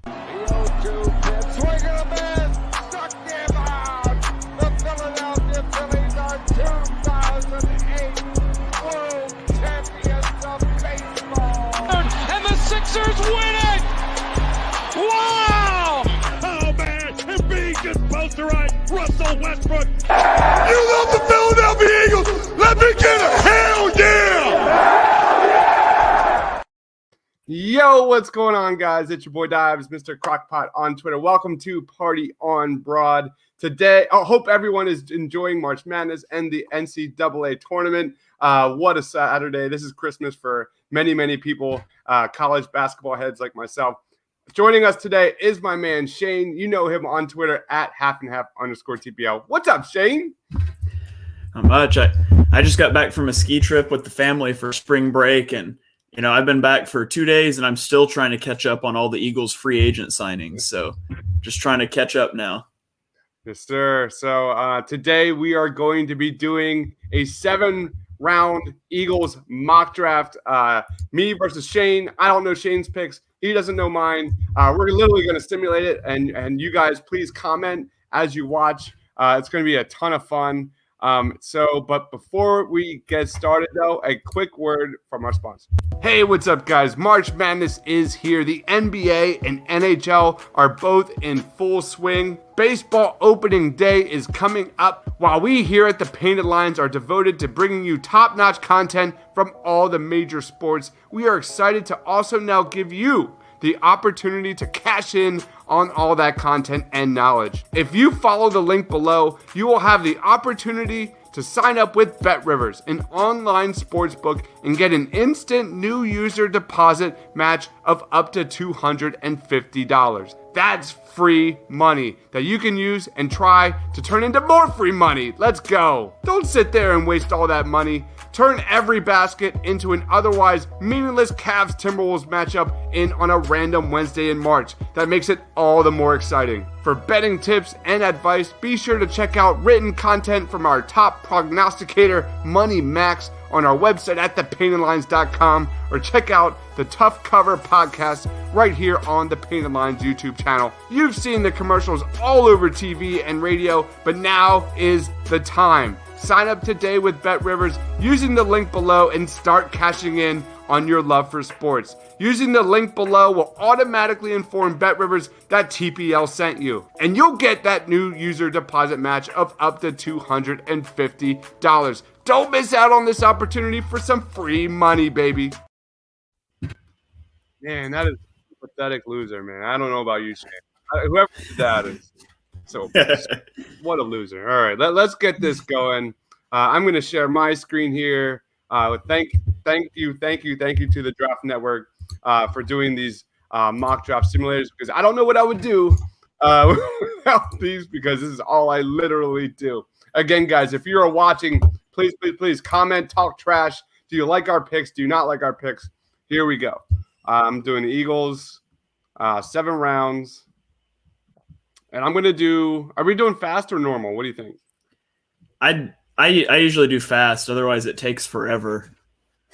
0-2 pitch, swing and a miss, struck him out. The Philadelphia Phillies are 2008 World Champions of Baseball. And the Sixers win it! Wow! Oh man, Embiid just posterized Russell Westbrook. You love the Philadelphia Eagles? Let me get a hell yeah! Yo, what's going on, guys? It's your boy Dives, Mr. Crockpot on Twitter. Welcome to Party on Broad. Today, I hope everyone is enjoying March Madness and the NCAA tournament. What a Saturday. This is Christmas for many, many people, college basketball heads like myself. Joining us today is my man, Shane. You know him on Twitter at @halfandhalf_TPL. What's up, Shane? Not much. I just got back from a ski trip with the family for spring break, and I've been back for 2 days, and I'm still trying to catch up on all the Eagles free agent signings. So just trying to catch up now. Yes, sir. So today we are going to be doing a 7-round Eagles mock draft. Me versus Shane. I don't know Shane's picks. He doesn't know mine. We're literally going to simulate it, and you guys please comment as you watch. It's going to be a ton of fun. But before we get started, though, a quick word from our sponsor. Hey, what's up, guys? March Madness is here. The NBA and NHL are both in full swing. Baseball opening day is coming up, while we here at the Painted Lines are devoted to bringing you top-notch content from all the major sports. We are excited to also now give you the opportunity to cash in on all that content and knowledge. If you follow the link below, you will have the opportunity to sign up with BetRivers, an online sportsbook, and get an instant new user deposit match of up to $250. That's free money that you can use and try to turn into more free money. Let's go. Don't sit there and waste all that money. Turn every basket into an otherwise meaningless Cavs-Timberwolves matchup on a random Wednesday in March. That makes it all the more exciting. For betting tips and advice, be sure to check out written content from our top prognosticator, Money Max, on our website at thepaintedlines.com, or check out the Tough Cover podcast right here on the Painted Lines YouTube channel. You've seen the commercials all over TV and radio, but now is the time. Sign up today with BetRivers using the link below and start cashing in on your love for sports. Using the link below will automatically inform BetRivers that TPL sent you, and you'll get that new user deposit match of up to $250. Don't miss out on this opportunity for some free money, baby. Man, that is a pathetic loser, man. I don't know about you, Shane. Whoever that is. So, what a loser. All right, let's get this going. I'm going to share my screen here. Thank you to the Draft Network for doing these mock draft simulators, because I don't know what I would do without these, because this is all I literally do. Again, guys, if you are watching, please comment, talk trash. Do you like our picks? Do you not like our picks? Here we go. I'm doing the Eagles, 7 rounds. And I'm going to do – are we doing fast or normal? What do you think? I usually do fast. Otherwise, it takes forever.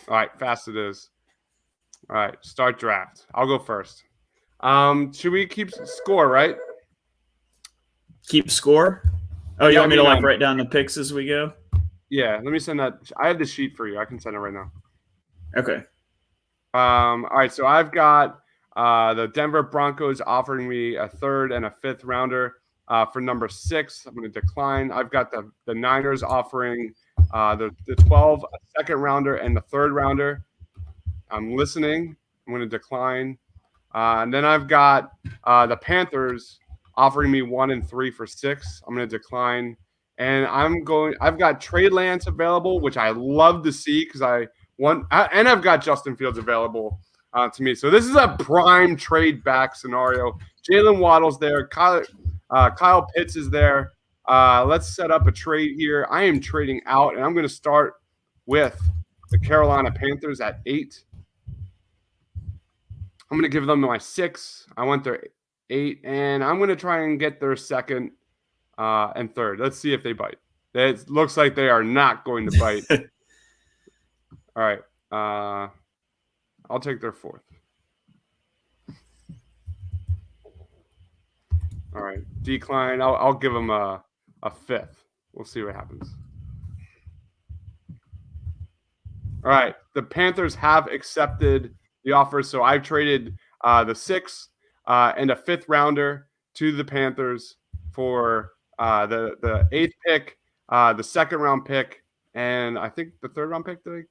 All right, fast it is. All right, start draft. I'll go first. Should we keep score, right? Keep score? Oh, you want me to write down the picks as we go? Yeah, let me send that. I have the sheet for you. I can send it right now. Okay. All right, so I've got the Denver Broncos offering me a 3rd and a 5th rounder for number 6. I'm going to decline. I've got the Niners offering the 12, a 2nd rounder, and the 3rd rounder. I'm listening. I'm going to decline. And then I've got the Panthers offering me 1 and 3 for 6. I'm going to decline. And I've got Trey Lance available, which I love to see because and I've got Justin Fields available to me. So this is a prime trade back scenario. Jalen Waddle's there. Kyle Pitts is there. Let's set up a trade here. I am trading out, and I'm going to start with the Carolina Panthers at 8. I'm going to give them my 6. I want their 8, and I'm going to try and get their 2nd and 3rd. Let's see if they bite. It looks like they are not going to bite. All right. I'll take their 4th. All right, decline. I'll give him a fifth. We'll see what happens. All right, the Panthers have accepted the offer, so I've traded the 6th and a 5th rounder to the Panthers for the 8th pick, the 2nd round pick, and I think the 3rd round pick. I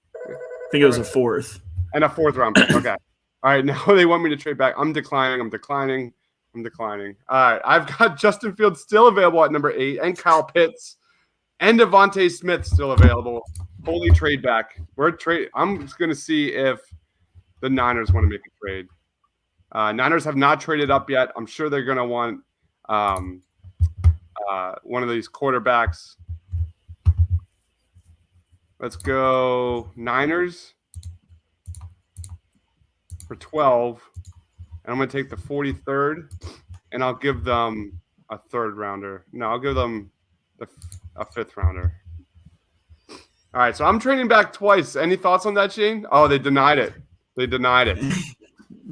think it was a 4th. And a 4th round pick. Okay. All right, now they want me to trade back. I'm declining. All right, I've got Justin Fields still available at number 8, and Kyle Pitts, and Devontae Smith still available. Holy trade back. I'm just going to see if the Niners want to make a trade. Niners have not traded up yet. I'm sure they're going to want one of these quarterbacks. Let's go Niners for 12. And I'm going to take the 43rd, and I'll give them a 3rd rounder. No, I'll give them a 5th rounder. All right, so I'm trading back twice. Any thoughts on that, Shane? Oh, they denied it. The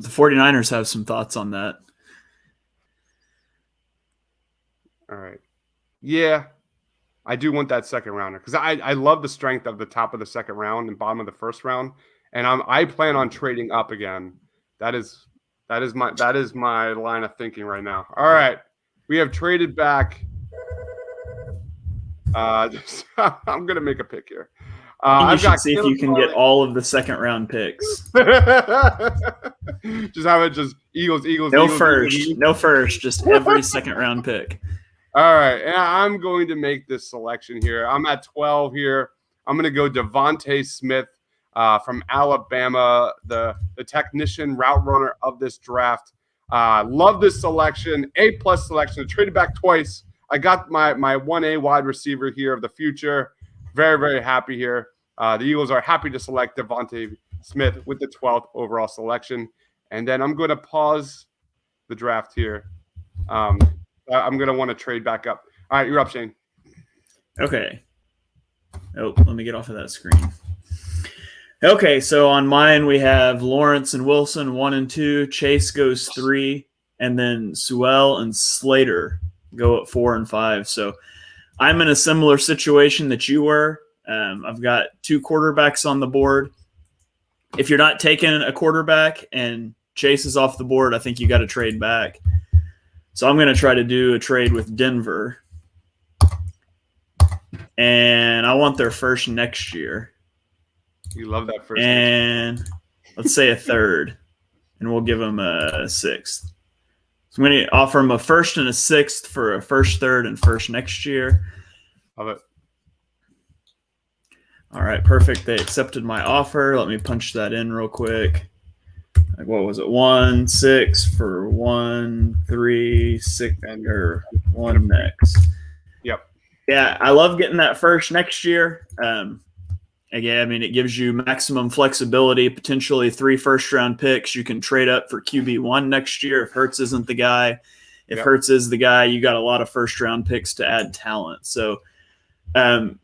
49ers have some thoughts on that. All right. Yeah, I do want that 2nd rounder because I love the strength of the top of the 2nd round and bottom of the 1st round, and I plan on trading up again. That is my line of thinking right now. All right, we have traded back. I'm gonna make a pick here. You should see if you can get all of the 2nd round picks. Just have it just Eagles. No first, just every 2nd round pick. All right, and I'm going to make this selection here. I'm at 12 here. I'm going to go Devontae Smith from Alabama, the technician route runner of this draft. Love this selection, A+ selection. I traded back twice. I got my 1A wide receiver here of the future. Very, very happy here. The Eagles are happy to select Devontae Smith with the 12th overall selection. And then I'm going to pause the draft here. I'm going to want to trade back up. All right, you're up, Shane. Okay. Oh, let me get off of that screen. Okay, so on mine we have Lawrence and Wilson 1 and 2. Chase goes 3, and then Sewell and Slater go at 4 and 5. So I'm in a similar situation that you were. I've got 2 quarterbacks on the board. If you're not taking a quarterback and Chase is off the board, I think you got to trade back. So I'm going to try to do a trade with Denver. And I want their first next year. You love that first. And let's say a 3rd. And we'll give them a 6th. So I'm going to offer them a 1st and a 6th for a 1st, 3rd, and 1st next year. Love it. All right, perfect. They accepted my offer. Let me punch that in real quick. Like, what was it? 1, 6 for 1, 3, 6, or 1 next. Yep. Yeah, I love getting that 1st next year. Again, I mean, it gives you maximum flexibility, potentially 3 first-round picks. You can trade up for QB1 next year if Hurts isn't the guy. If Hurts is the guy, you got a lot of first-round picks to add talent. So, and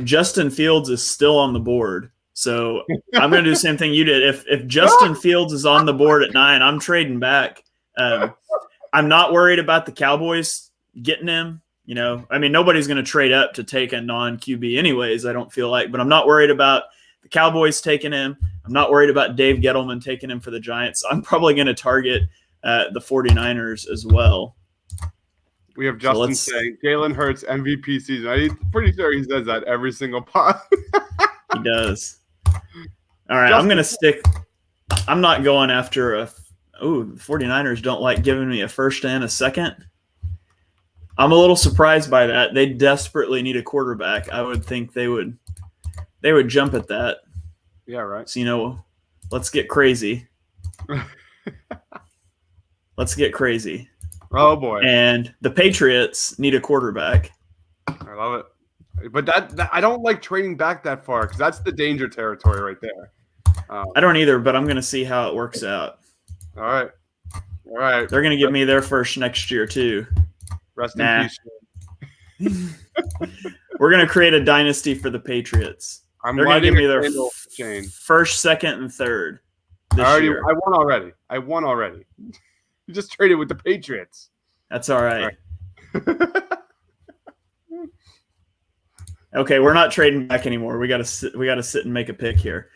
Justin Fields is still on the board. So I'm going to do the same thing you did. If Justin Fields is on the board at 9, I'm trading back. I'm not worried about the Cowboys getting him. You know, I mean, nobody's going to trade up to take a non-QB anyways, I don't feel like. But I'm not worried about the Cowboys taking him. I'm not worried about Dave Gettleman taking him for the Giants. I'm probably going to target the 49ers as well. We have Justin saying Jalen Hurts MVP season. I'm pretty sure he says that every single pod. He does. All right, I'm going to stick. I'm not going after the 49ers don't like giving me a 1st and a 2nd. I'm a little surprised by that. They desperately need a quarterback. I would think they would jump at that. Yeah, right. So, let's get crazy. Let's get crazy. Oh boy. And the Patriots need a quarterback. I love it. But that I don't like trading back that far because that's the danger territory right there. I don't either, but I'm going to see how it works out. All right. They're going to give me their 1st next year too. Rest in peace. We're going to create a dynasty for the Patriots. They're going to give me their 1st, 2nd, and 3rd this year. I won already. You just traded with the Patriots. That's all right. Okay, we're not trading back anymore. We gotta sit and make a pick here.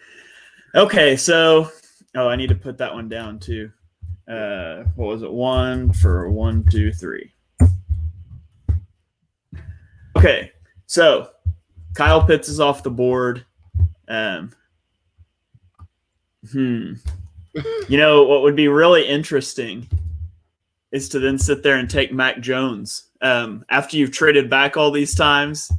Okay, so I need to put that one down too. What was it? 1 for 1, 2, 3. Okay, so Kyle Pitts is off the board. You know what would be really interesting is to then sit there and take Mac Jones after you've traded back all these times.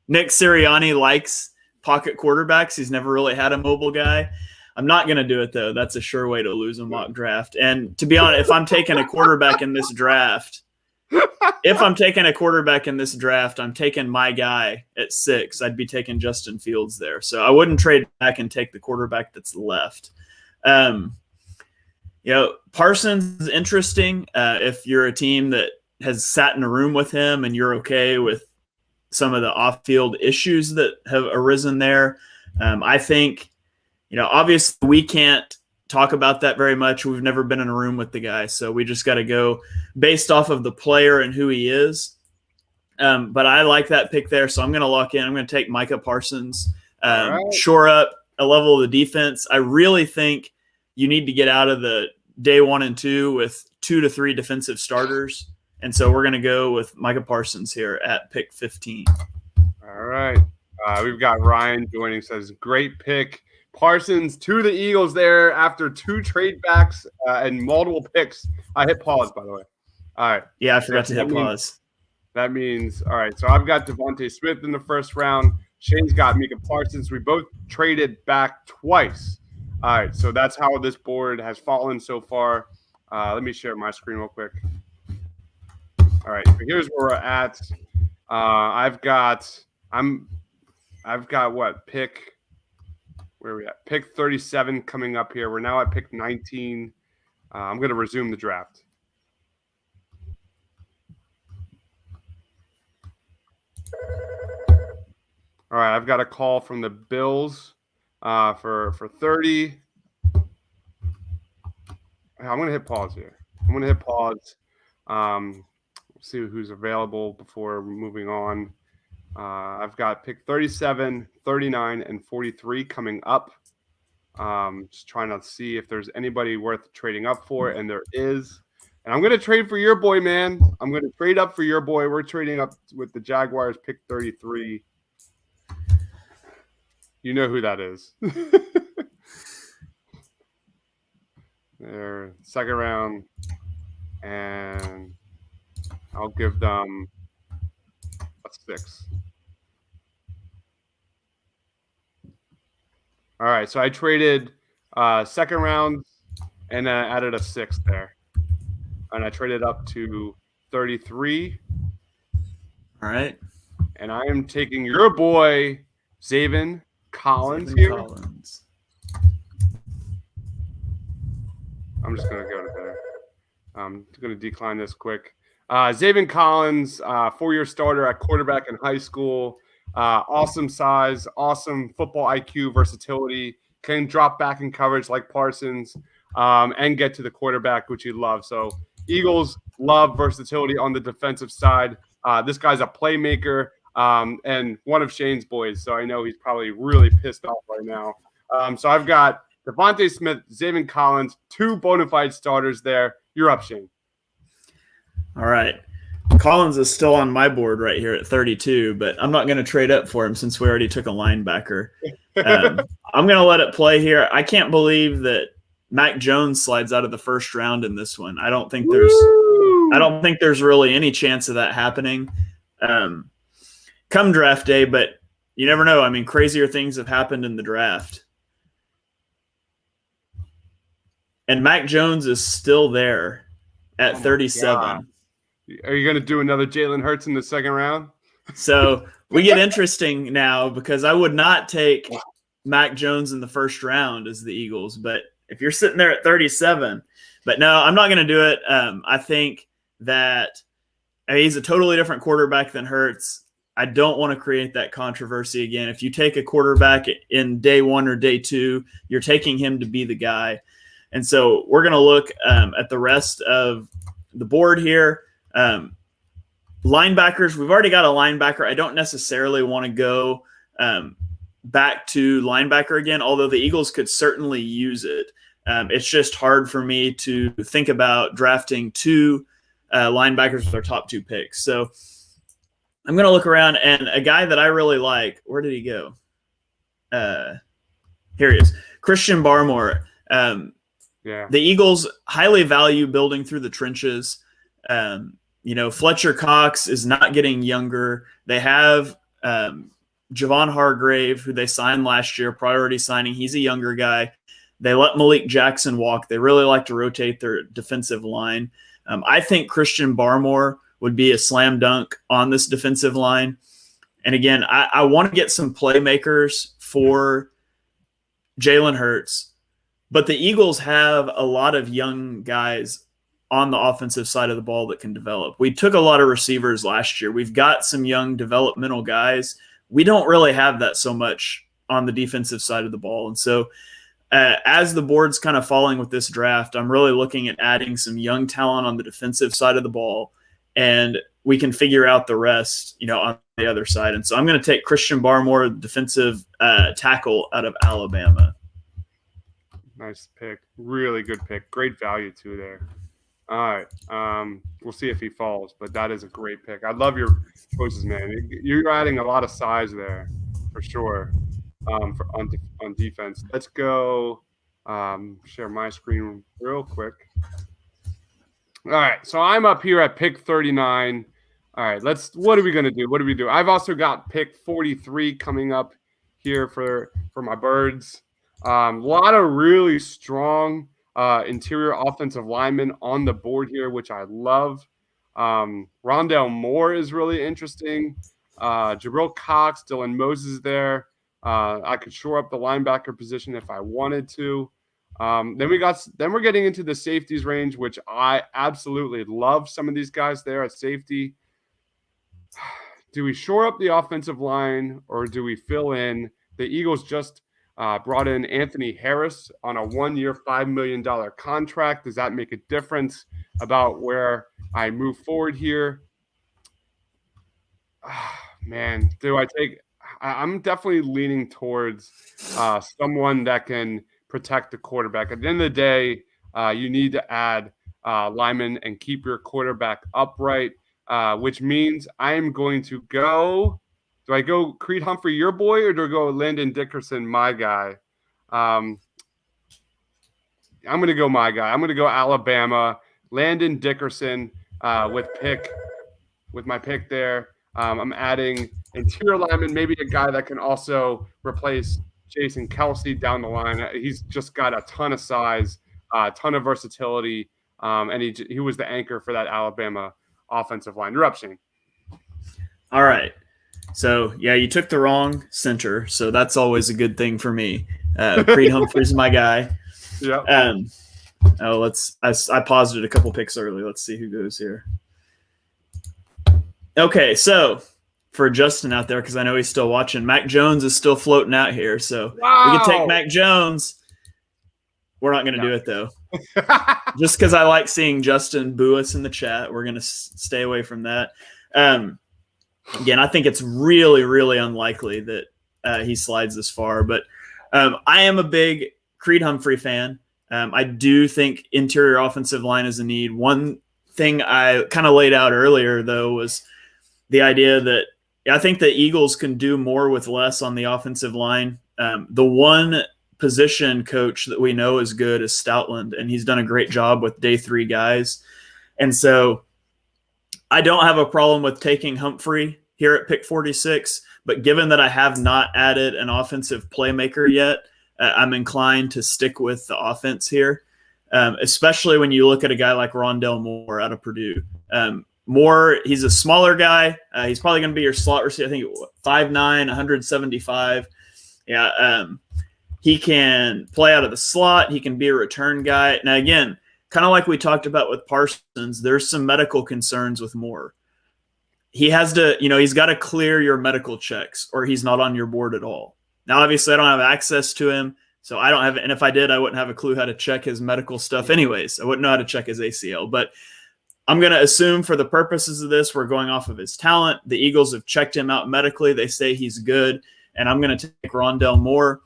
Nick Sirianni likes pocket quarterbacks. He's never really had a mobile guy. I'm not going to do it, though. That's a sure way to lose a mock draft. And to be honest, if I'm taking a quarterback in this draft, I'm taking my guy at 6. I'd be taking Justin Fields there. So I wouldn't trade back and take the quarterback that's left. Parsons is interesting if you're a team that has sat in a room with him and you're okay with some of the off-field issues that have arisen there. I think, obviously we can't talk about that very much. We've never been in a room with the guy, so we just got to go based off of the player and who he is. But I like that pick there, so I'm going to lock in. I'm going to take Micah Parsons, shore up a level of the defense. I really think you need to get out of the day 1 and 2 with 2 to 3 defensive starters. And so we're going to go with Micah Parsons here at pick 15. All right. We've got Ryan joining, says, great pick. Parsons to the Eagles there after 2 trade backs and multiple picks. I hit pause, by the way. All right. Yeah, I forgot to hit pause. That means, all right, so I've got Devontae Smith in the first round. Shane's got Micah Parsons. We both traded back twice. All right, so that's how this board has fallen so far. Let me share my screen real quick. All right, so here's where we're at. I've got what pick? Where are we at? Pick 37 coming up here. We're now at pick 19. I'm going to resume the draft. All right, I've got a call from the Bills for 30. I'm going to hit pause here. See who's available before moving on. I've got pick 37, 39, and 43 coming up. Just trying to see if there's anybody worth trading up for, and there is. And I'm going to trade for your boy, man. I'm going to trade up for your boy. We're trading up with the Jaguars, pick 33. You know who that is. They're second round, and I'll give them a 6. All right, so I traded second round and added a 6 there. And I traded up to 33. All right. And I am taking your boy, Zaven Collins here. I'm just going to go to there. I'm going to decline this quick. Zaven Collins, 4-year starter at quarterback in high school. Awesome size, awesome football IQ, versatility. Can drop back in coverage like Parsons and get to the quarterback, which you love. So Eagles love versatility on the defensive side. This guy's a playmaker and one of Shane's boys. So I know he's probably really pissed off right now. So I've got Devontae Smith, Zaven Collins, 2 bona fide starters there. You're up, Shane. All right. Collins is still on my board right here at 32, but I'm not going to trade up for him since we already took a linebacker. I'm going to let it play here. I can't believe that Mac Jones slides out of the first round in this one. I don't think there's really any chance of that happening come draft day, but you never know. I mean, crazier things have happened in the draft. And Mac Jones is still there at 37. God. Are you going to do another Jalen Hurts in the second round? So we get interesting now because I would not take Mac Jones in the first round as the Eagles, but if you're sitting there at 37, but no, I'm not going to do it. I think that he's a totally different quarterback than Hurts. I don't want to create that controversy again. If you take a quarterback in day 1 or day 2, you're taking him to be the guy. And so we're going to look at the rest of the board here. Linebackers, we've already got a linebacker. I don't necessarily want to go back to linebacker again, although the Eagles could certainly use it. It's just hard for me to think about drafting two linebackers with our top 2 picks. So I'm going to look around, and a guy that I really like, where did he go? Here he is, Christian Barmore. The Eagles highly value building through the trenches. Fletcher Cox is not getting younger. They have Javon Hargrave, who they signed last year, priority signing. He's a younger guy. They let Malik Jackson walk. They really like to rotate their defensive line. I think Christian Barmore would be a slam dunk on this defensive line. And again, I want to get some playmakers for Jalen Hurts, but the Eagles have a lot of young guys on the offensive side of the ball that can develop. We took a lot of receivers last year. We've got some young developmental guys. We don't really have that so much on the defensive side of the ball. And so as the board's kind of falling with this draft, I'm really looking at adding some young talent on the defensive side of the ball, and we can figure out the rest, on the other side. And so I'm going to take Christian Barmore, defensive tackle out of Alabama. Nice pick. Really good pick. Great value too there. All right. We'll see if he falls, but that is a great pick. I love your choices, man. You're adding a lot of size there for sure on defense. Let's go share my screen real quick. All right. So I'm up here at pick 39. All right. What are we going to do? What do we do? I've also got pick 43 coming up here for my birds. A lot of really strong interior offensive linemen on the board here, which I love. Rondale Moore is really interesting. Jabril Cox, Dylan Moses there. I could shore up the linebacker position if I wanted to. Then we're getting into the safeties range, which I absolutely love some of these guys there at safety. Do we shore up the offensive line or do we fill in? The Eagles just brought in Anthony Harris on a 1-year, $5 million contract. Does that make a difference about where I move forward here? Man, I'm definitely leaning towards someone that can protect the quarterback. At the end of the day, you need to add linemen and keep your quarterback upright, which means I am going to go. Do I go Creed Humphrey, your boy, or do I go Landon Dickerson, my guy? I'm going to go my guy. I'm going to go Alabama, Landon Dickerson with my pick there. I'm adding interior lineman, maybe a guy that can also replace Jason Kelsey down the line. He's just got a ton of size, a ton of versatility, and he was the anchor for that Alabama offensive line. You're up, Shane. All right. So, yeah, you took the wrong center, so that's always a good thing for me. Creed Humphrey's my guy. Yeah. I paused it a couple picks early. Let's see who goes here. Okay, so for Justin out there, because I know he's still watching, Mac Jones is still floating out here. So we can take Mac Jones. We're not going to do it, though. Just because I like seeing Justin boo us in the chat, we're going to stay away from that. Again, I think it's really, really unlikely that he slides this far. But I am a big Creed Humphrey fan. I do think interior offensive line is a need. One thing I kind of laid out earlier, though, was the idea that I think the Eagles can do more with less on the offensive line. The one position coach that we know is good is Stoutland, and he's done a great job with day 3 guys. And so I don't have a problem with taking Humphrey here at pick 46, but given that I have not added an offensive playmaker yet, I'm inclined to stick with the offense here, especially when you look at a guy like Rondale Moore out of Purdue. Moore, he's a smaller guy. He's probably going to be your slot receiver. I think 5'9", 175. Yeah, he can play out of the slot. He can be a return guy. Now, again, kind of like we talked about with Parsons, there's some medical concerns with Moore. He has to, he's got to clear your medical checks or he's not on your board at all. Now, obviously, I don't have access to him, so I don't have, and if I did, I wouldn't have a clue how to check his medical stuff anyways. I wouldn't know how to check his ACL. But I'm going to assume for the purposes of this, we're going off of his talent. The Eagles have checked him out medically. They say he's good. And I'm going to take Rondell Moore.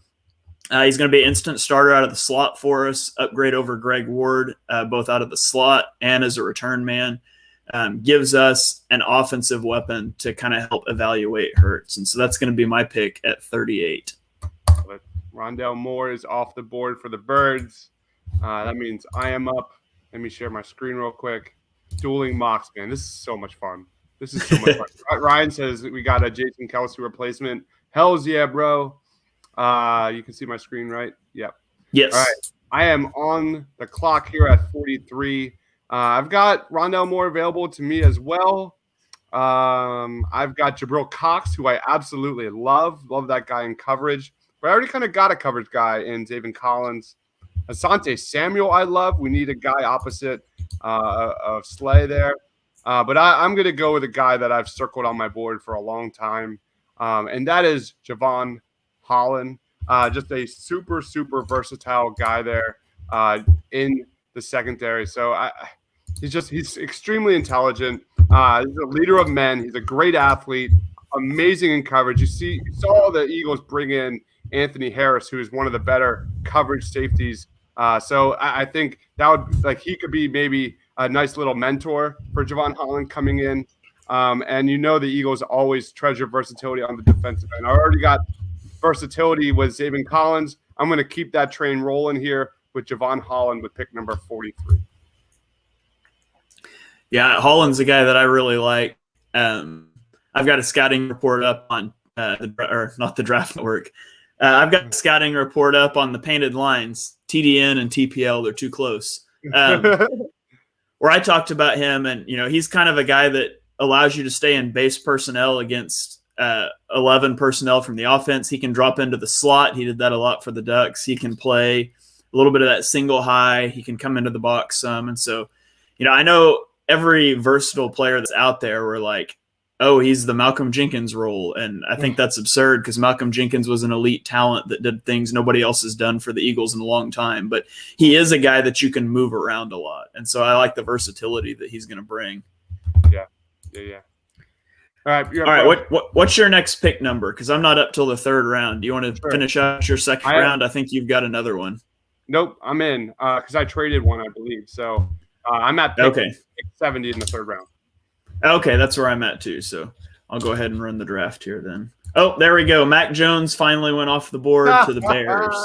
He's going to be an instant starter out of the slot for us, upgrade over Greg Ward, both out of the slot and as a return man. Gives us an offensive weapon to kind of help evaluate Hurts. And so that's going to be my pick at 38. Rondell Moore is off the board for the Birds. That means I am up. Let me share my screen real quick. Dueling mocks, man. This is so much fun. This is so much fun. Ryan says we got a Jason Kelce replacement. Hells yeah, bro. You can see my screen, right? Yep. Yes. All right. I am on the clock here at 43. I've got Rondell Moore available to me as well. I've got Jabril Cox, who I absolutely love. Love that guy in coverage. But I already kind of got a coverage guy in David Collins. Asante Samuel, I love. We need a guy opposite of Slay there. But I'm going to go with a guy that I've circled on my board for a long time, and that is Javon Holland. Just a super, super versatile guy there in the secondary. So he's extremely intelligent. He's a leader of men. He's a great athlete, amazing in coverage. You saw the Eagles bring in Anthony Harris, who is one of the better coverage safeties. So I think that would he could be maybe a nice little mentor for Javon Holland coming in. And the Eagles always treasure versatility on the defensive end. I already got versatility with Zaven Collins. I'm going to keep that train rolling here with Javon Holland with pick number 43. Yeah, Holland's a guy that I really like. I've got a scouting report up on not the Draft Network. I've got a scouting report up on the Painted Lines. TDN and TPL, they're too close. Where I talked about him, and he's kind of a guy that allows you to stay in base personnel against 11 personnel from the offense. He can drop into the slot. He did that a lot for the Ducks. He can play a little bit of that single high. He can come into the box some. And so, I know every versatile player that's out there, we're like, oh, he's the Malcolm Jenkins role. And I think that's absurd because Malcolm Jenkins was an elite talent that did things nobody else has done for the Eagles in a long time. But he is a guy that you can move around a lot. And so I like the versatility that he's going to bring. Yeah. All right. What's your next pick number? Because I'm not up till the third round. Do you want to finish out your second round? I think you've got another one. Nope, I'm in because I traded one, I believe. So I'm at pick 70 in the third round. Okay, that's where I'm at too. So I'll go ahead and run the draft here then. Oh, there we go. Mac Jones finally went off the board to the Bears.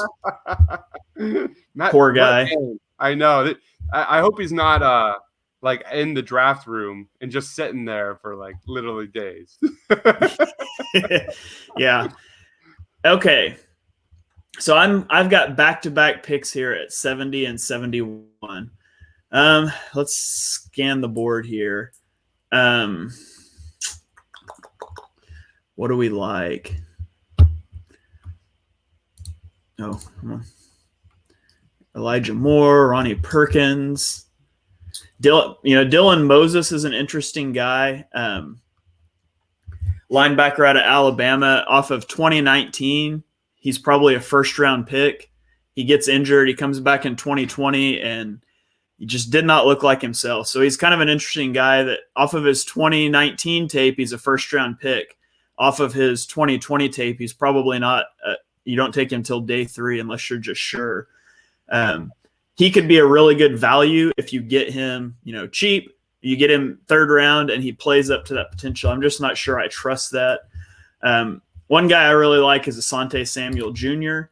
Poor guy. I know. I hope he's not in the draft room and just sitting there for literally days. Yeah. Okay. So I've got back-to-back picks here at 70 and 71. Let's scan the board here. What do we like? Oh, Elijah Moore, Ronnie Perkins, Dylan Moses is an interesting guy. Linebacker out of Alabama, off of 2019. He's probably a first-round pick. He gets injured. He comes back in 2020, and he just did not look like himself. So he's kind of an interesting guy that off of his 2019 tape, he's a first-round pick. Off of his 2020 tape, he's probably not you don't take him till day 3 unless you're just sure. He could be a really good value if you get him, cheap. You get him third round, and he plays up to that potential. I'm just not sure I trust that. One guy I really like is Asante Samuel Jr.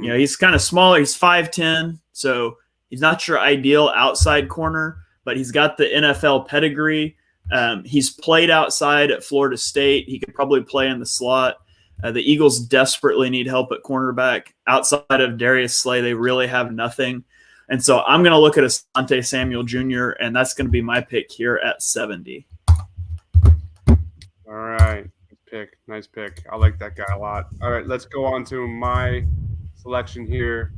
He's kind of smaller. He's 5'10", so he's not your ideal outside corner, but he's got the NFL pedigree. He's played outside at Florida State. He could probably play in the slot. The Eagles desperately need help at cornerback. Outside of Darius Slay, they really have nothing. And so I'm going to look at Asante Samuel Jr., and that's going to be my pick here at 70. All right. Nice pick. I like that guy a lot. All right, let's go on to my selection here.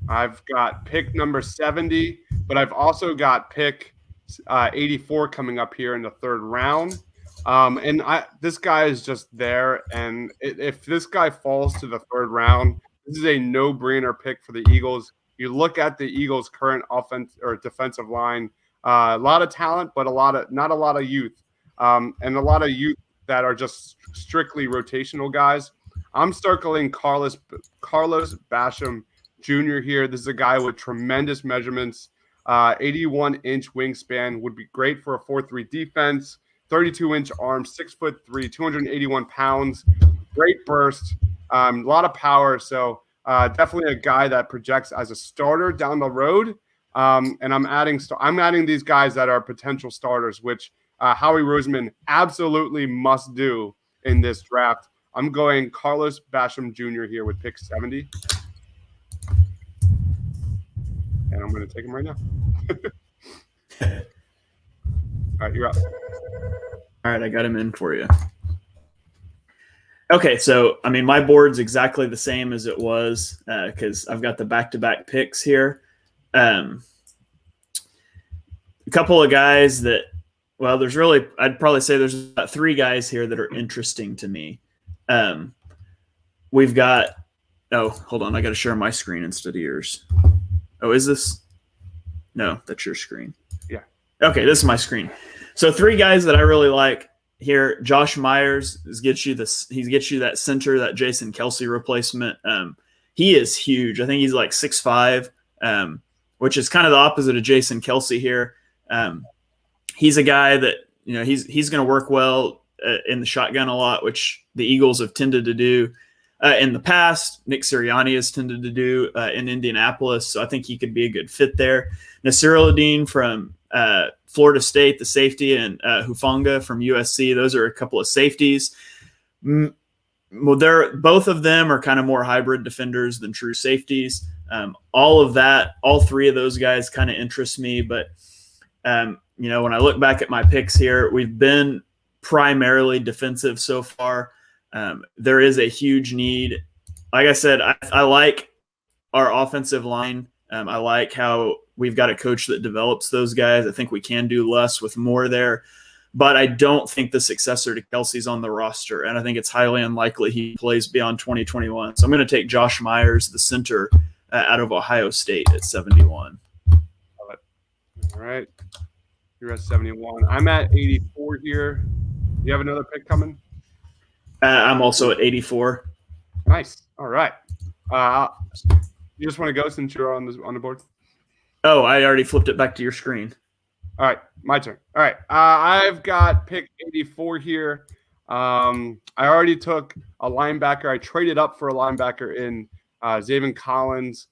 I've got pick number 70, but I've also got pick 84 coming up here in the third round. And this guy is just there. And if this guy falls to the third round, this is a no-brainer pick for the Eagles. You look at the Eagles' current offense or defensive line, a lot of talent, but not a lot of youth, and a lot of youth that are just strictly rotational guys. I'm circling Carlos Basham Jr. here. This is a guy with tremendous measurements, 81-inch wingspan, would be great for a 4-3 defense, 32-inch arms, 6'3", 281 pounds, great burst, a lot of power. So definitely a guy that projects as a starter down the road. And I'm adding these guys that are potential starters, which Howie Roseman absolutely must do in this draft. I'm going Carlos Basham Jr. here with pick 70. And I'm going to take him right now. All right, you're up. All right, I got him in for you. Okay, so, I mean, my board's exactly the same as it was because I've got the back-to-back picks here. A couple of guys that, well, I'd probably say there's about 3 guys here that are interesting to me. We've got, hold on, I got to share my screen instead of yours. Oh, is this? No, that's your screen. Yeah. Okay, this is my screen. So 3 guys that I really like here. Josh Myers gets you that center, that Jason Kelce replacement. He is huge. I think he's like 6'5", which is kind of the opposite of Jason Kelce here. He's a guy that, he's going to work well in the shotgun a lot, which the Eagles have tended to do in the past. Nick Sirianni has tended to do in Indianapolis. So I think he could be a good fit there. Nasir from Florida State, the safety, and Hufanga from USC. Those are a couple of safeties. Well, both of them are kind of more hybrid defenders than true safeties. All 3 of those guys kind of interest me. But, when I look back at my picks here, we've been primarily defensive so far. There is a huge need. Like I said, I like our offensive line. I like how we've got a coach that develops those guys. I think we can do less with more there. But I don't think the successor to Kelce's on the roster, and I think it's highly unlikely he plays beyond 2021. So I'm going to take Josh Myers, the center, out of Ohio State at 71. Love it. All right. You're at 71. I'm at 84 here. You have another pick coming? I'm also at 84. Nice. All right. You just want to go since you're on the board? Oh, I already flipped it back to your screen. All right, my turn. All right, I've got pick 84 here. I already took a linebacker. I traded up for a linebacker in Zaven Collins.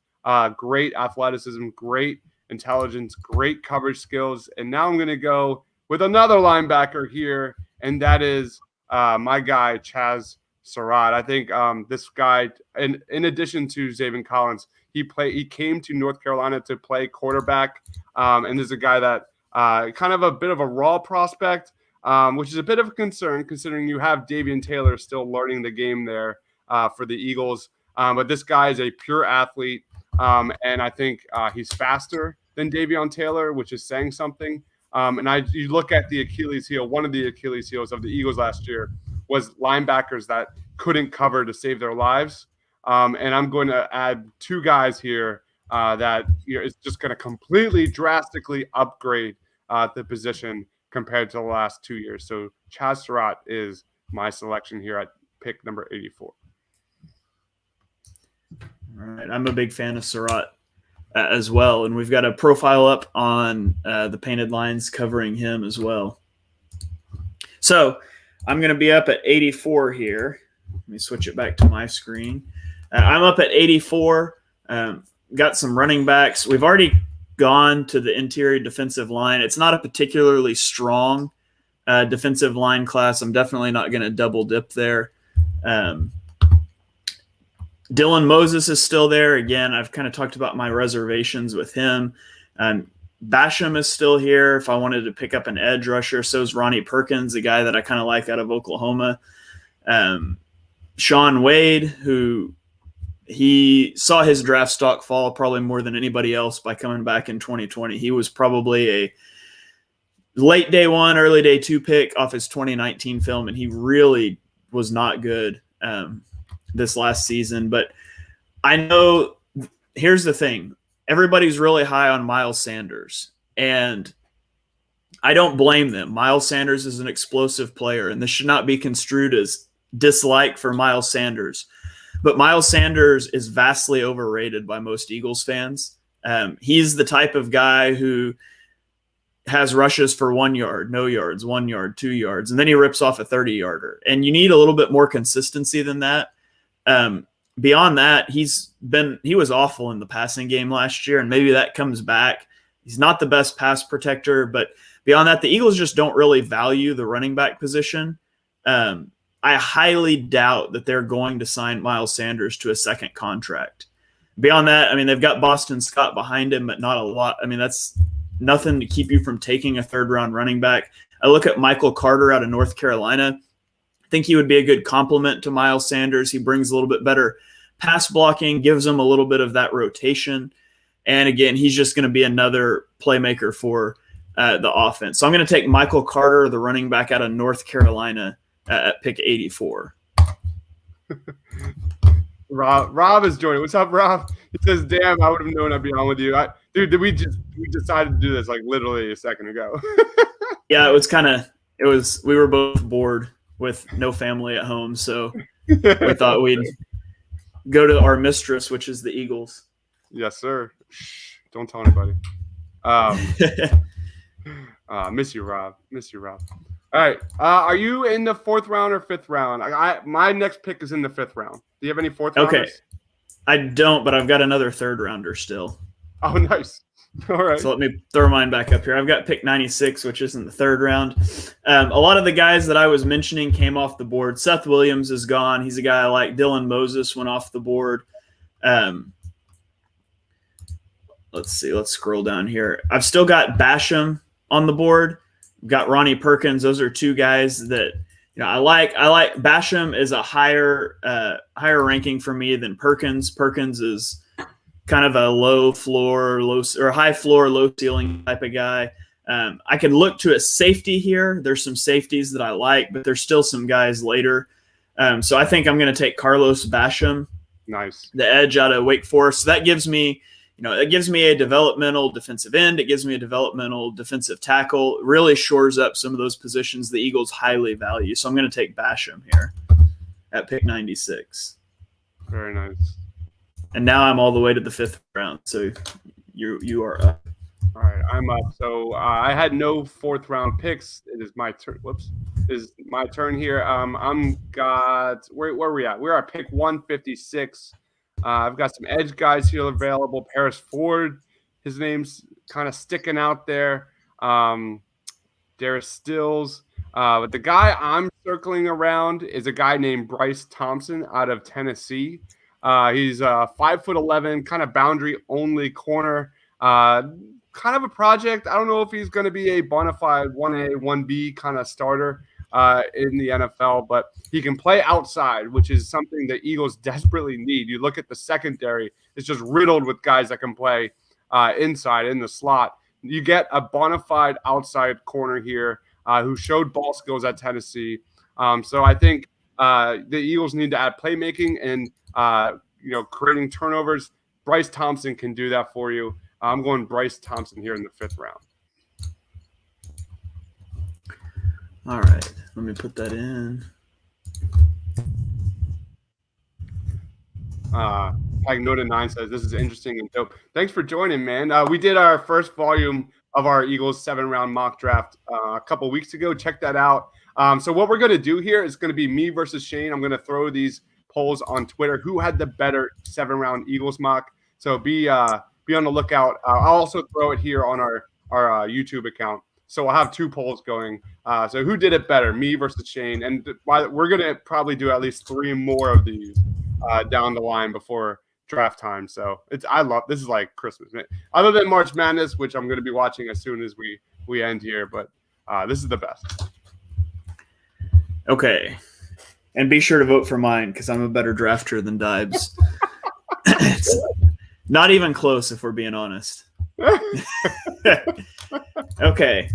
Great athleticism, great intelligence, great coverage skills. And now I'm going to go with another linebacker here, and that is my guy, Chaz Surratt. I think this guy, in addition to Zaven Collins, he came to North Carolina to play quarterback, and this is a guy that kind of a bit of a raw prospect, which is a bit of a concern considering you have Davian Taylor still learning the game there for the Eagles. But this guy is a pure athlete, and I think he's faster than Davion Taylor, which is saying something. And you look at the Achilles heel, one of the Achilles heels of the Eagles last year was linebackers that couldn't cover to save their lives. And I'm going to add 2 guys here that is just going to completely drastically upgrade the position compared to the last 2 years. So Chaz Surratt is my selection here at pick number 84. All right. I'm a big fan of Surratt as well. And we've got a profile up on the painted lines covering him as well. So I'm going to be up at 84 here. Let me switch it back to my screen. I'm up at 84. Got some running backs. We've already gone to the interior defensive line. It's not a particularly strong defensive line class. I'm definitely not going to double dip there. Dylan Moses is still there. Again, I've kind of talked about my reservations with him. Basham is still here. If I wanted to pick up an edge rusher, so is Ronnie Perkins, a guy that I kind of like out of Oklahoma. Sean Wade, who he saw his draft stock fall probably more than anybody else by coming back in 2020. He was probably a late day 1, early day 2 pick off his 2019 film, and he really was not good this last season. But I know, here's the thing. everybody's really high on Miles Sanders, and I don't blame them. Miles Sanders is an explosive player, and this should not be construed as dislike for Miles Sanders. But Miles Sanders is vastly overrated by most Eagles fans. He's the type of guy who has rushes for 1 yard, no yards, 1 yard, 2 yards, and then he rips off a 30-yarder. And you need a little bit more consistency than that. Beyond that, he was awful in the passing game last year, and maybe that comes back. He's not the best pass protector, but beyond that, the Eagles just don't really value the running back position. I highly doubt that they're going to sign Miles Sanders to a second contract. Beyond that, I mean, they've got Boston Scott behind him, but not a lot. I mean, that's nothing to keep you from taking a third-round running back. I look at Michael Carter out of North Carolina. I think he would be a good complement to Miles Sanders. He brings a little bit better pass blocking, gives him a little bit of that rotation. And again, he's just going to be another playmaker for the offense. So I'm going to take Michael Carter, the running back out of North Carolina, at pick 84. Rob is joining. What's up, Rob? He says, "Damn, I would have known I'd be on with you." Dude, we decided to do this like literally a second ago. Yeah, we were both bored with no family at home, so we thought we'd go to our mistress, which is the Eagles. Yes, sir. Shh, don't tell anybody. Miss you, Rob. Miss you, Rob. All right. Are you in the 4th round or 5th round? My next pick is in the 5th round. Do you have any 4th rounders? Okay. I don't, but I've got another 3rd rounder still. Oh, nice. All right. So let me throw mine back up here. I've got pick 96, which is in the 3rd round. A lot of the guys that I was mentioning came off the board. Seth Williams is gone. He's a guy I like. Dylan Moses went off the board. Let's see. Let's scroll down here. I've still got Basham on the board. I've got Ronnie Perkins. Those are two guys that I like. Basham is a higher ranking for me than Perkins. Perkins is kind of a high floor, low ceiling type of guy. I could look to a safety here. There's some safeties that I like, but there's still some guys later. So I think I'm going to take Carlos Basham, nice, the edge out of Wake Forest. So that gives me, it gives me a developmental defensive end. It gives me a developmental defensive tackle. It really shores up some of those positions the Eagles highly value. So I'm going to take Basham here at pick 96. Very nice. And now I'm all the way to the 5th round. So you are up. All right, I'm up. So I had no 4th round picks. It is my turn. Whoops. It is my turn here. Where are we at? We're at pick 156. I've got some edge guys here available. Paris Ford, his name's kind of sticking out there. Darius Stills. But the guy I'm circling around is a guy named Bryce Thompson out of Tennessee. He's 5'11", kind of boundary-only corner. Kind of a project. I don't know if he's going to be a bona fide 1A, 1B kind of starter in the NFL, but he can play outside, which is something the Eagles desperately need. You look at the secondary, it's just riddled with guys that can play inside in the slot. You get a bona fide outside corner here who showed ball skills at Tennessee. So I think the Eagles need to add playmaking and creating turnovers. Bryce Thompson can do that for you. I'm going Bryce Thompson here in the 5th round. All right. Let me put that in. Pagnota9 says, "This is interesting and dope." Thanks for joining, man. We did our first volume of our Eagles 7-round mock draft a couple weeks ago. Check that out. So what we're going to do here is going to be me versus Shane. I'm going to throw these polls on Twitter. Who had the better 7-round Eagles mock? So be on the lookout. I'll also throw it here on our YouTube account. So we'll have 2 polls going. So who did it better, me versus Shane? And we're going to probably do at least 3 more of these down the line before draft time. So this is like Christmas, man. Other than March Madness, which I'm going to be watching as soon as we end here. But this is the best. Okay. And be sure to vote for mine because I'm a better drafter than Dibes. It's not even close if we're being honest. Okay.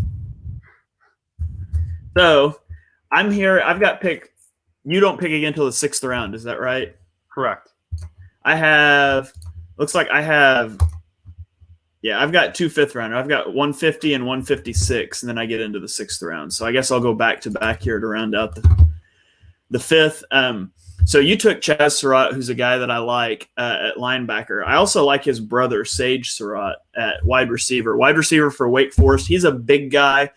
So I'm here. I've got pick. You don't pick again until the 6th round. Is that right? Correct. Looks like I have Yeah, I've got 2 5th rounders. I've got 150 and 156, and then I get into the 6th round. So I guess I'll go back to back here to round out the 5th. So you took Chaz Surratt, who's a guy that I like at linebacker. I also like his brother, Sage Surratt, at wide receiver. Wide receiver for Wake Forest. He's a big guy,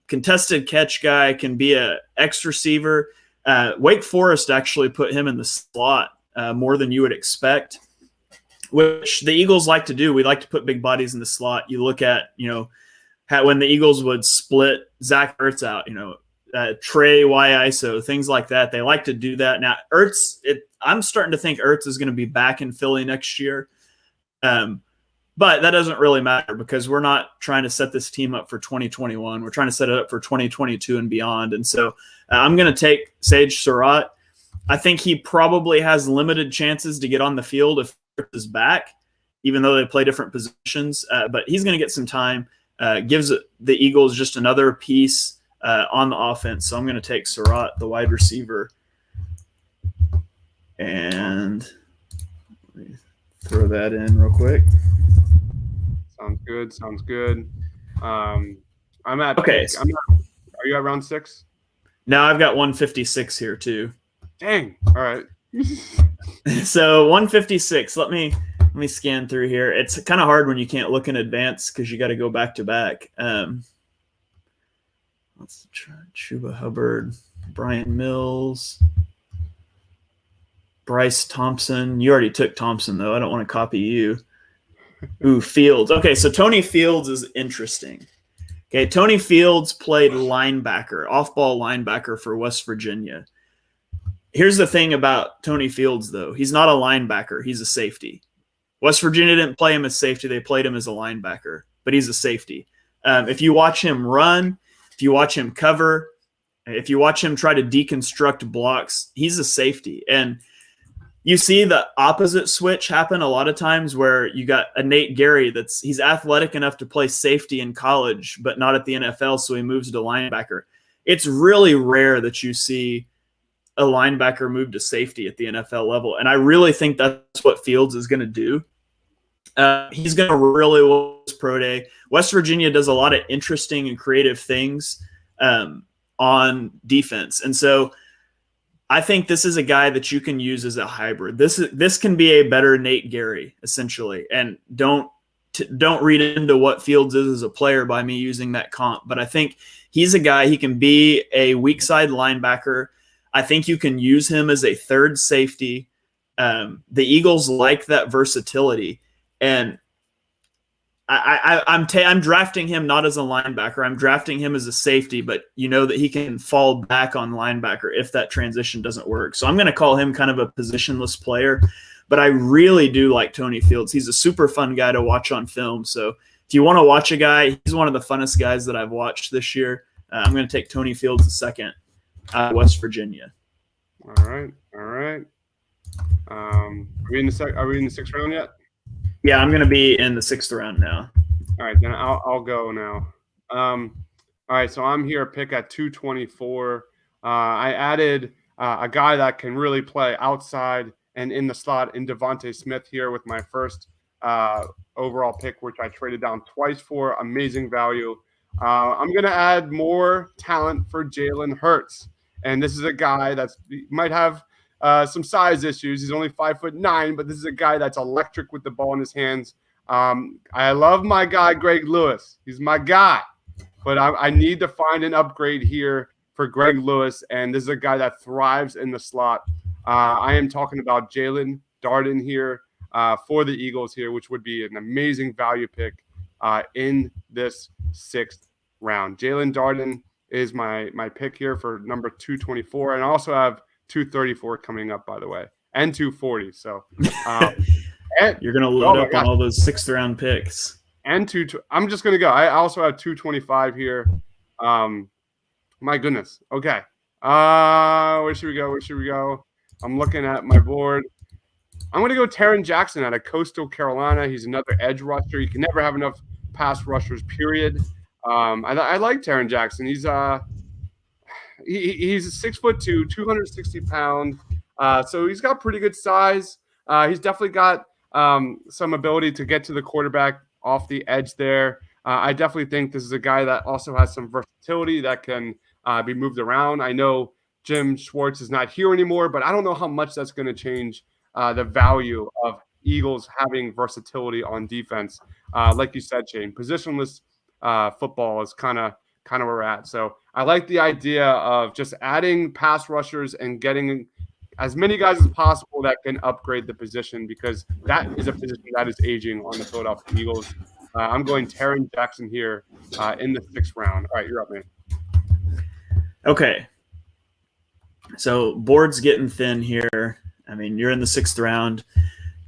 contested catch guy, can be a X receiver. Wake Forest actually put him in the slot more than you would expect, which the Eagles like to do. We like to put big bodies in the slot. You look at, when the Eagles would split Zach Ertz out, Trey Y-ISO, things like that. They like to do that. Now, I'm starting to think Ertz is going to be back in Philly next year. But that doesn't really matter because we're not trying to set this team up for 2021. We're trying to set it up for 2022 and beyond. And so I'm going to take Sage Surratt. I think he probably has limited chances to get on the field if Ertz is back, even though they play different positions. But he's going to get some time, gives the Eagles just another piece on the offense. So I'm going to take Surratt, the wide receiver. And let me throw that in real quick. Sounds good. I'm at okay. Are you at round 6? No, I've got 156 here too. Dang. All right. So 156. Let me scan through here. It's kind of hard when you can't look in advance because you got to go back to back. Let's try Chuba Hubbard, Brian Mills, Bryce Thompson. You already took Thompson, though. I don't want to copy you. Ooh, Fields. Okay, so Tony Fields is interesting. Okay, Tony Fields played linebacker, off-ball linebacker for West Virginia. Here's the thing about Tony Fields, though. He's not a linebacker. He's a safety. West Virginia didn't play him as safety. They played him as a linebacker, but he's a safety. If you watch him run, if you watch him cover, if you watch him try to deconstruct blocks, he's a safety. And you see the opposite switch happen a lot of times where you got a Nate Gary he's athletic enough to play safety in college, but not at the NFL, so he moves to linebacker. It's really rare that you see a linebacker move to safety at the NFL level. And I really think that's what Fields is going to do. He's going to really well his pro day. West Virginia does a lot of interesting and creative things on defense. And so I think this is a guy that you can use as a hybrid. This can be a better Nate Gary, essentially. And don't read into what Fields is as a player by me using that comp. But I think he's a guy, he can be a weak side linebacker. I think you can use him as a third safety. The Eagles like that versatility. And I'm drafting him not as a linebacker. I'm drafting him as a safety, but you know that he can fall back on linebacker if that transition doesn't work. So I'm going to call him kind of a positionless player, but I really do like Tony Fields. He's a super fun guy to watch on film. So if you want to watch a guy, he's one of the funnest guys that I've watched this year. I'm going to take Tony Fields the second, West Virginia. All right. Are we in the 6th round yet? Yeah, I'm going to be in the 6th round now. All right, then I'll go now. All right, so I'm here pick at 224. I added a guy that can really play outside and in the slot in Devontae Smith here with my first overall pick, which I traded down twice for. Amazing value. I'm going to add more talent for Jalen Hurts. And this is a guy that might have some size issues. He's only 5'9", but this is a guy that's electric with the ball in his hands. I love my guy, Greg Lewis. He's my guy. But I need to find an upgrade here for Greg Lewis, and this is a guy that thrives in the slot. I am talking about Jalen Darden here for the Eagles here, which would be an amazing value pick in this 6th round. Jalen Darden is my pick here for number 224, and I also have 234 coming up, by the way, and 240. So you're going to load up on all those 6th round picks. And I'm just going to go. I also have 225 here. My goodness. Okay. Where should we go? I'm looking at my board. I'm going to go Taron Jackson out of Coastal Carolina. He's another edge rusher. You can never have enough pass rushers, period. I like Taron Jackson. He's 6'2", 260 pounds. So he's got pretty good size. He's definitely got some ability to get to the quarterback off the edge there. I definitely think this is a guy that also has some versatility that can be moved around. I know Jim Schwartz is not here anymore, but I don't know how much that's going to change the value of Eagles having versatility on defense. Like you said, Shane, positionless football is kind of where we're at. So I like the idea of just adding pass rushers and getting as many guys as possible that can upgrade the position, because that is a position that is aging on the Philadelphia Eagles. I'm going Taron Jackson here in the 6th round. All right, you're up, man. Okay. So board's getting thin here. I mean, you're in the 6th round.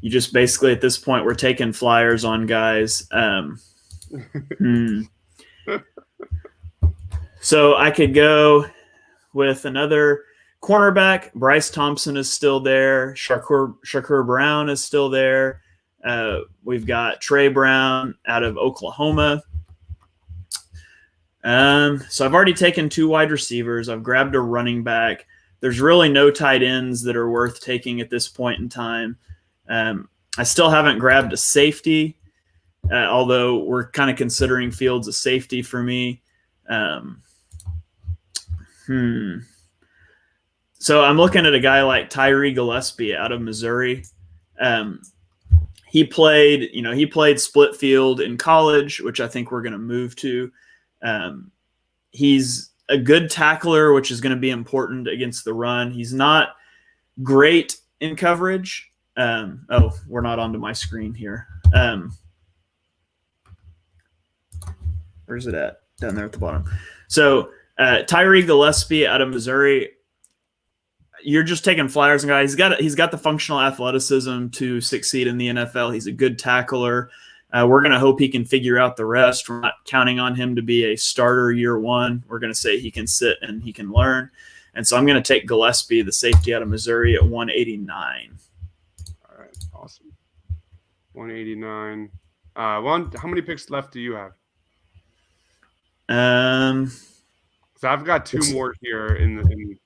You just basically at this point we're taking flyers on guys. So I could go with another cornerback. Bryce Thompson is still there. Shakur Brown is still there. We've got Trey Brown out of Oklahoma. So I've already taken 2 wide receivers. I've grabbed a running back. There's really no tight ends that are worth taking at this point in time. I still haven't grabbed a safety, although we're kind of considering Fields a safety for me. So I'm looking at a guy like Tyree Gillespie out of Missouri. He played split field in college, which I think we're going to move to. He's a good tackler, which is going to be important against the run. He's not great in coverage. We're not onto my screen here. Where's it at? Down there at the bottom. So Tyree Gillespie out of Missouri, you're just taking flyers on guy. He's got the functional athleticism to succeed in the NFL. He's a good tackler. We're going to hope he can figure out the rest. We're not counting on him to be a starter year one. We're going to say he can sit and he can learn. And so I'm going to take Gillespie, the safety out of Missouri, at 189. All right, awesome. 189. How many picks left do you have? So I've got 2 more here in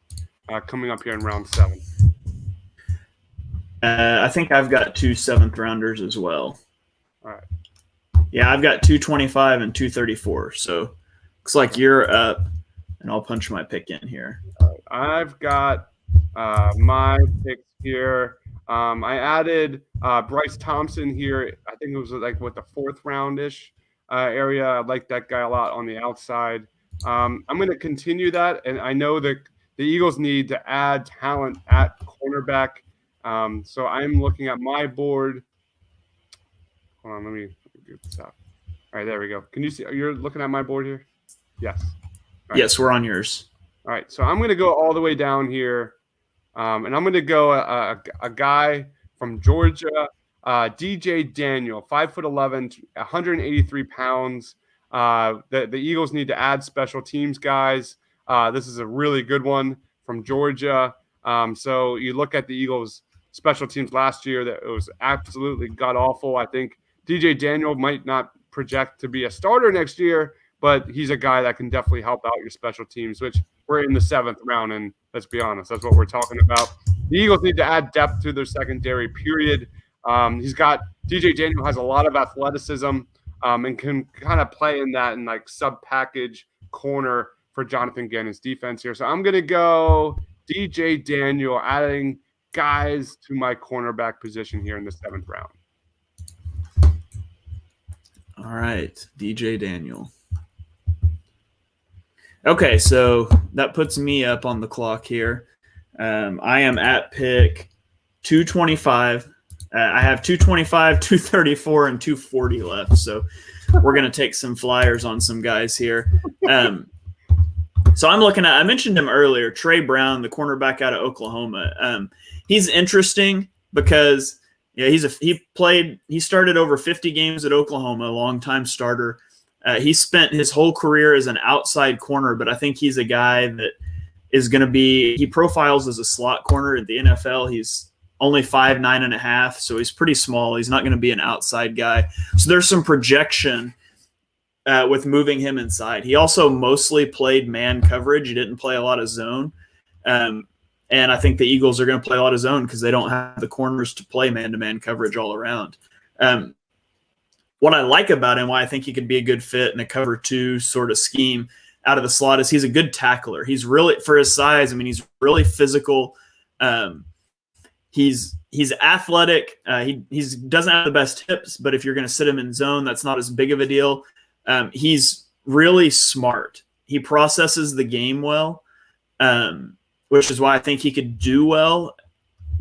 coming up here in round 7. I think I've got 2 7th rounders as well. All right. Yeah, I've got 225 and 234. So looks like you're up, and I'll punch my pick in here. All right. I've got my picks here. I added Bryce Thompson here. I think it was like the 4th round-ish area. I like that guy a lot on the outside. I'm going to continue that, and I know that the Eagles need to add talent at cornerback. So I'm looking at my board. Hold on, let me get this out. All right, there we go. Can you see? You're looking at my board here? Yes. Right. Yes, we're on yours. All right, so I'm going to go all the way down here, and I'm going to go a guy from Georgia, DJ Daniel, 5'11", 183 pounds. The Eagles need to add special teams guys. This is a really good one from Georgia. So you look at the Eagles' special teams last year, that it was absolutely god-awful. I think DJ Daniel might not project to be a starter next year, but he's a guy that can definitely help out your special teams, which we're in the 7th round, and let's be honest, that's what we're talking about. The Eagles need to add depth to their secondary, period. DJ Daniel has a lot of athleticism and can kind of play in that in like sub-package corner for Jonathan Gannon's defense here. So I'm going to go DJ Daniel, adding guys to my cornerback position here in the 7th round. All right, DJ Daniel. Okay, so that puts me up on the clock here. I am at pick 225. I have 225, 234, and 240 left. So we're going to take some flyers on some guys here. So I'm looking at, I mentioned him earlier, Trey Brown, the cornerback out of Oklahoma. He's interesting because he started over 50 games at Oklahoma, a longtime starter. He spent his whole career as an outside corner, but I think he's a guy that is going to be, he profiles as a slot corner at the NFL. He's only 5'9.5", so he's pretty small. He's not going to be an outside guy. So there's some projection with moving him inside. He also mostly played man coverage. He didn't play a lot of zone. And I think the Eagles are going to play a lot of zone because they don't have the corners to play man-to-man coverage all around. what I like about him, why I think he could be a good fit in a cover 2 sort of scheme out of the slot, is he's a good tackler. He's really, for his size, I mean, he's really physical. He's athletic. He doesn't have the best hips, but if you're going to sit him in zone, that's not as big of a deal. He's really smart. He processes the game well, which is why I think he could do well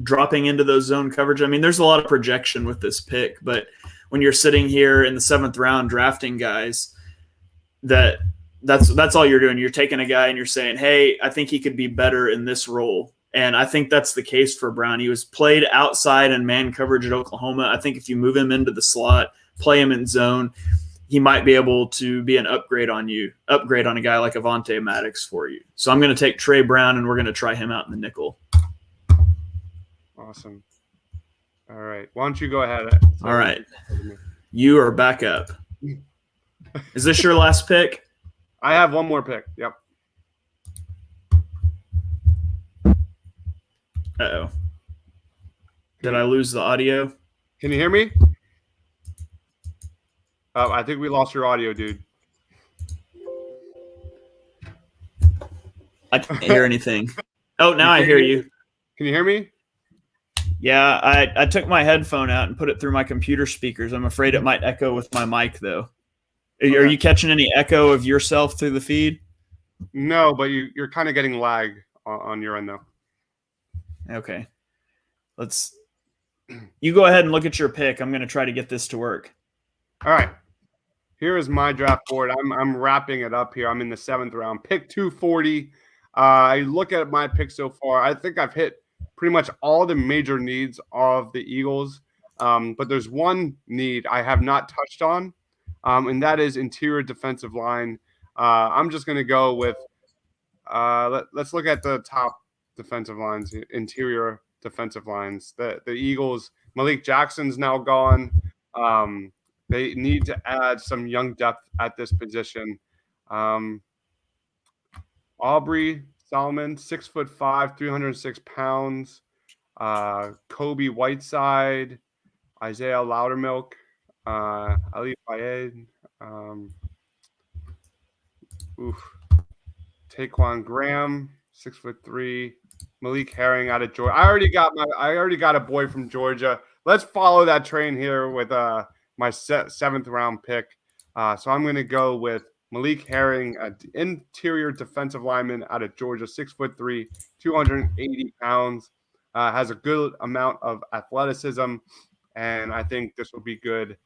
dropping into those zone coverage. I mean, there's a lot of projection with this pick, but when you're sitting here in the 7th round drafting guys, that's all you're doing. You're taking a guy and you're saying, hey, I think he could be better in this role. And I think that's the case for Brown. He was played outside in man coverage at Oklahoma. I think if you move him into the slot, play him in zone, he might be able to be an upgrade on a guy like Avonte Maddox for you. So I'm going to take Trey Brown, and we're going to try him out in the nickel. Awesome. All right. Why don't you go ahead? All right. You are back up. Is this your last pick? I have one more pick. Yep. Uh-oh. Did I lose the audio? Can you hear me? I think we lost your audio, dude. I can't hear anything. Oh, now I hear you. Can you hear me? Yeah, I took my headphone out and put it through my computer speakers. I'm afraid it might echo with my mic, though. Okay. Are you catching any echo of yourself through the feed? No, but you're kind of getting lag on your end, though. Okay. You go ahead and look at your pick. I'm going to try to get this to work. All right. Here is my draft board. I'm wrapping it up here. I'm in the 7th round. Pick 240. I look at my pick so far. I think I've hit pretty much all the major needs of the Eagles. But there's one need I have not touched on, and that is interior defensive line. I'm just going to go with let's look at the top defensive lines, interior defensive lines. The Eagles, Malik Jackson's now gone. They need to add some young depth at this position. Aubrey Solomon, 6'5", 306 pounds. Kobe Whiteside, Isaiah Loudermilk, Ali Fayed, Taquan Graham, 6'3", Malik Herring out of Georgia. I already got a boy from Georgia. Let's follow that train here with my 7th round pick. So I'm going to go with Malik Herring, an interior defensive lineman out of Georgia, 6'3", 280 pounds, has a good amount of athleticism, and I think this will be good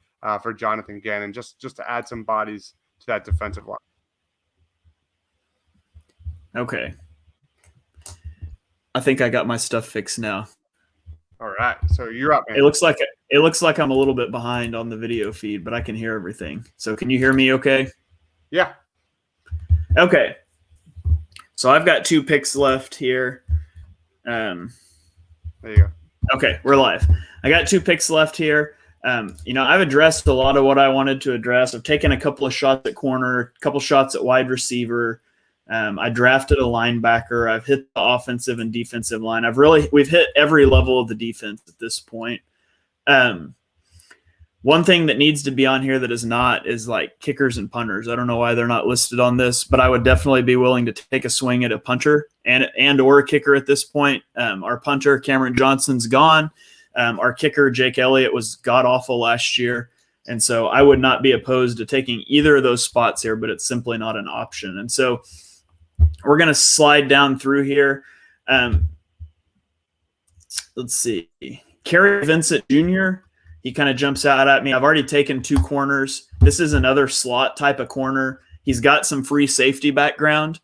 for Jonathan Gannon, just to add some bodies to that defensive line. Okay. I think I got my stuff fixed now. All right, so you're up, man. It looks like I'm a little bit behind on the video feed, but I can hear everything. So can you hear me okay? Yeah. Okay. So I've got 2 picks left here. There you go. Okay, we're live. I got 2 picks left here. I've addressed a lot of what I wanted to address. I've taken a couple of shots at corner, a couple shots at wide receiver. I drafted a linebacker. I've hit the offensive and defensive line. We've hit every level of the defense at this point. One thing that needs to be on here that is not is like kickers and punters. I don't know why they're not listed on this, but I would definitely be willing to take a swing at a punter and or a kicker at this point. Our punter, Cameron Johnson's gone. Our kicker, Jake Elliott, was god-awful last year. And so I would not be opposed to taking either of those spots here, but it's simply not an option. And so we're going to slide down through here. Let's see. Kerry Vincent Jr., he kind of jumps out at me. I've already taken 2 corners. This is another slot type of corner. He's got some free safety background.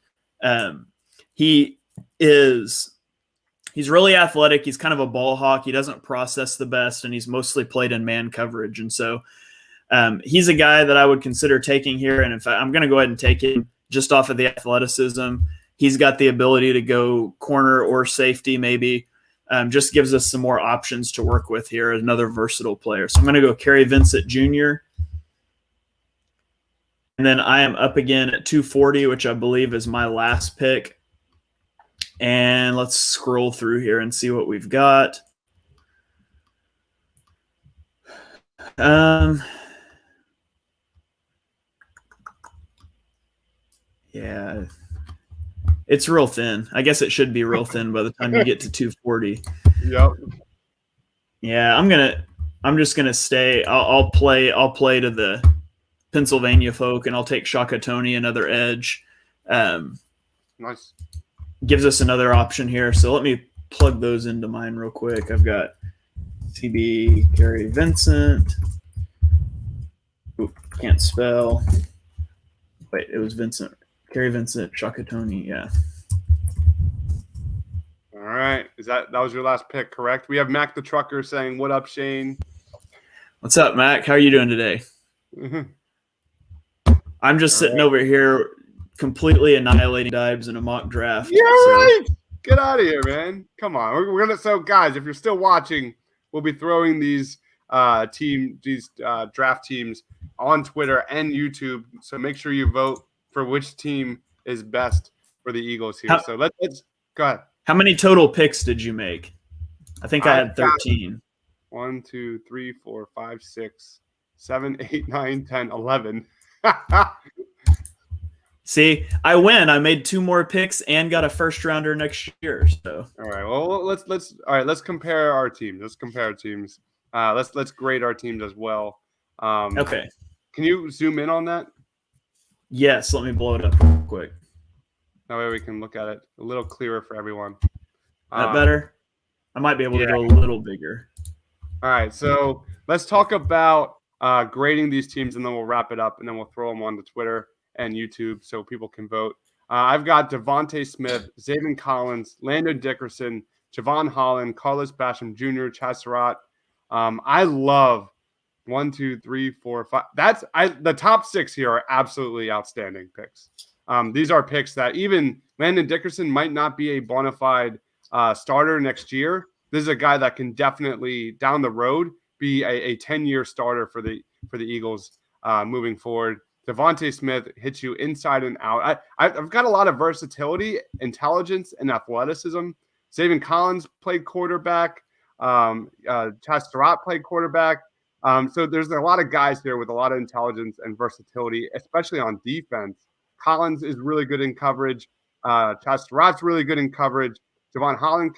He's really athletic. He's kind of a ball hawk. He doesn't process the best, and he's mostly played in man coverage. And so he's a guy that I would consider taking here. And in fact, I'm going to go ahead and take him just off of the athleticism. He's got the ability to go corner or safety maybe. Just gives us some more options to work with here. Another versatile player. So I'm going to go Kerry Vincent Jr. And then I am up again at 240, which I believe is my last pick. And let's scroll through here and see what we've got. Yeah. It's real thin. I guess it should be real thin by the time you get to 240. Yep. Yeah, I'm just gonna stay. I'll play to the Pennsylvania folk, and I'll take Shaka Tony, another edge. Nice. Gives us another option here. So let me plug those into mine real quick. I've got CB, Gary Vincent. Oop, can't spell. Wait, it was Vincent. Gary Vincent, Shaka Tony, yeah. All right. That was your last pick, correct? We have Mac the Trucker saying, "What up, Shane?" What's up, Mac? How are you doing today? Mm-hmm. I'm just sitting over here completely annihilating dives in a mock draft. Yeah, right. Get out of here, man. Come on. We're gonna. So, guys, if you're still watching, we'll be throwing these draft teams on Twitter and YouTube. So make sure you vote for which team is best for the Eagles here. So let's go ahead. How many total picks did you make? I think I had 13. 1, 2, 3, 4, 5, 6, 7, 8, 9, 10, 11. See, I win. I made 2 more picks and got a first rounder next year. So all right. Well, let's compare our teams. Let's grade our teams as well. Okay. Can you zoom in on that? Yes. Let me blow it up real quick. That way we can look at it a little clearer for everyone. That better? I might be able to go a little bigger. All right. So let's talk about grading these teams, and then we'll wrap it up, and then we'll throw them on the Twitter and YouTube so people can vote. I've got Devontae Smith, Zaven Collins, Landon Dickerson, Javon Holland, Carlos Basham Jr., Chaz Surratt. I love 1, 2, 3, 4, 5. The top 6 here are absolutely outstanding picks. These are picks that even Landon Dickerson might not be a bona fide starter next year. This is a guy that can definitely down the road be a 10-year starter for the Eagles moving forward. Devontae Smith hits you inside and out. I've got a lot of versatility, intelligence, and athleticism. Zaven Collins played quarterback. Chaz Surratt played quarterback. So there's a lot of guys here with a lot of intelligence and versatility, especially on defense. Collins is really good in coverage. Chaz Surratt's really good in coverage. Javon Holland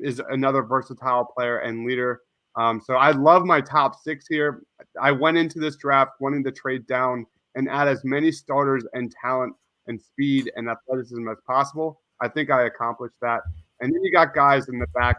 is another versatile player and leader. So I love my top 6 here. I went into this draft wanting to trade down and add as many starters and talent and speed and athleticism as possible. I think I accomplished that. And then you got guys in the back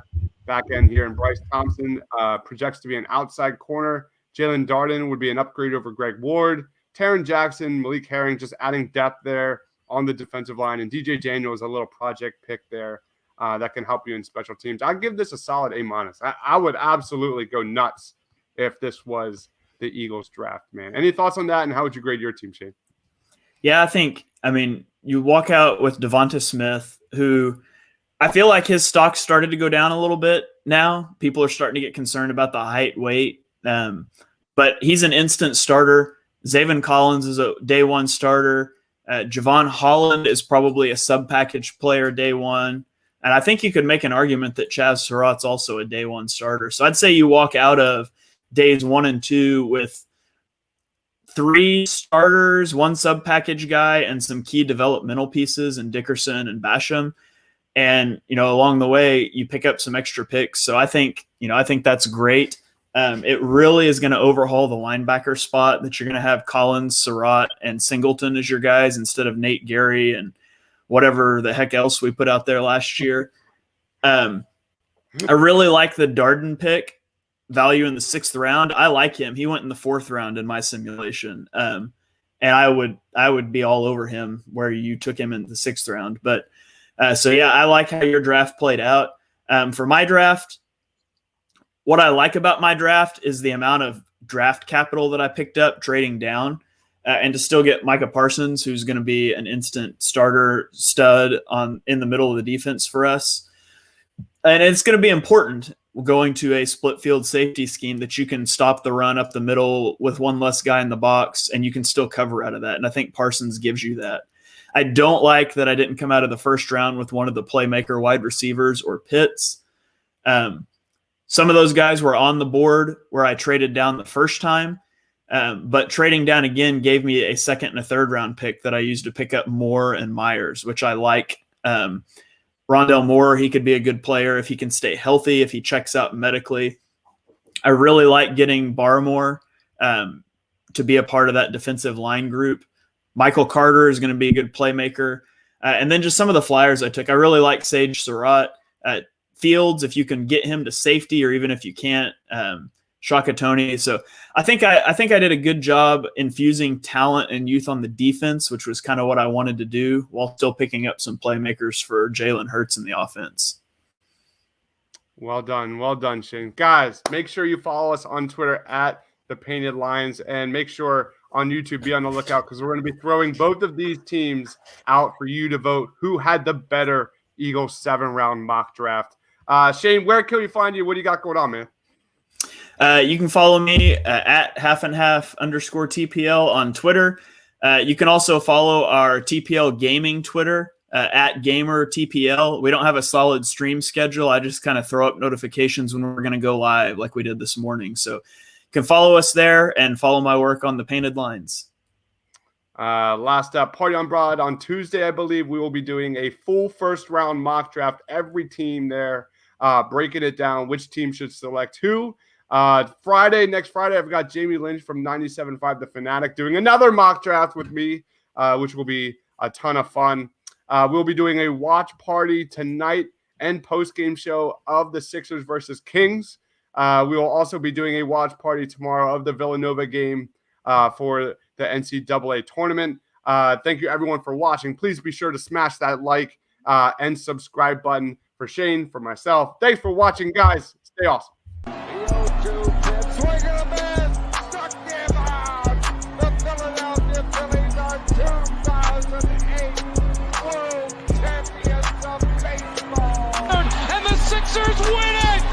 end here. And Bryce Thompson projects to be an outside corner. Jalen Darden would be an upgrade over Greg Ward. Taron Jackson, Malik Herring, just adding depth there on the defensive line. And DJ Daniel is a little project pick there that can help you in special teams. I'd give this a solid A-. I would absolutely go nuts if this was the Eagles draft, man. Any thoughts on that, and how would you grade your team, Shane? Yeah, I mean, you walk out with Devonta Smith, who I feel like his stock started to go down a little bit now. People are starting to get concerned about the height, weight. But he's an instant starter. Zaven Collins is a day one starter. Javon Holland is probably a sub-package player day one. And I think you could make an argument that Chaz Surratt's also a day one starter. So I'd say you walk out of days 1 and 2 with 3 starters, 1 sub-package guy, and some key developmental pieces in Dickerson and Basham. And, along the way, you pick up some extra picks. So I think that's great. It really is going to overhaul the linebacker spot that you're going to have Collins, Surratt, and Singleton as your guys instead of Nate Gary and whatever the heck else we put out there last year. I really like the Darden pick, value in the 6th round. I like him. He went in the 4th round in my simulation. And I would be all over him where you took him in the 6th round. But I like how your draft played out. For my draft, what I like about my draft is the amount of draft capital that I picked up trading down. And to still get Micah Parsons, who's going to be an instant starter stud in the middle of the defense for us. And it's going to be important going to a split field safety scheme that you can stop the run up the middle with one less guy in the box, and you can still cover out of that. And I think Parsons gives you that. I don't like that I didn't come out of the 1st round with one of the playmaker wide receivers or Pitts. Some of those guys were on the board where I traded down the first time. But trading down again gave me a second and a third round pick that I used to pick up Moore and Myers, which I like. Rondell Moore, he could be a good player if he can stay healthy, if he checks out medically. I really like getting Barmore to be a part of that defensive line group. Michael Carter is going to be a good playmaker. And then just some of the flyers I took. I really like Sage Surratt. Fields, if you can get him to safety, or even if you can't, Shaka Toney. So I think I did a good job infusing talent and youth on the defense, which was kind of what I wanted to do, while still picking up some playmakers for Jalen Hurts in the offense. Well done, Shane. Guys, make sure you follow us on Twitter at The Painted Lines, and make sure on YouTube, be on the lookout, because we're going to be throwing both of these teams out for you to vote who had the better Eagles 7-round mock draft. Shane, where can we find you? What do you got going on, man? You can follow me at @halfandhalf_TPL on Twitter. You can also follow our TPL Gaming Twitter at GamerTPL. We don't have a solid stream schedule. I just kind of throw up notifications when we're going to go live, like we did this morning. So you can follow us there and follow my work on the Painted Lines. Last up, Party on Broad on Tuesday, I believe we will be doing a full first-round mock draft. Every team there, breaking it down, which team should select who. Next Friday, I've got Jamie Lynch from 97.5 The Fanatic doing another mock draft with me, which will be a ton of fun. We'll be doing a watch party tonight and post-game show of the Sixers versus Kings. We will also be doing a watch party tomorrow of the Villanova game for the NCAA tournament. Thank you, everyone, for watching. Please be sure to smash that like and subscribe button for Shane, for myself. Thanks for watching, guys. Stay awesome. Swing and a miss. Struck him out. The Philadelphia Phillies are 2008 World Champions of Baseball. And the Sixers win it.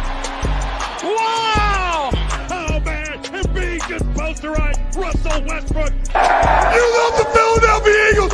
Wow! Oh, man, and being just posterized, Russell Westbrook. You love the Philadelphia Eagles.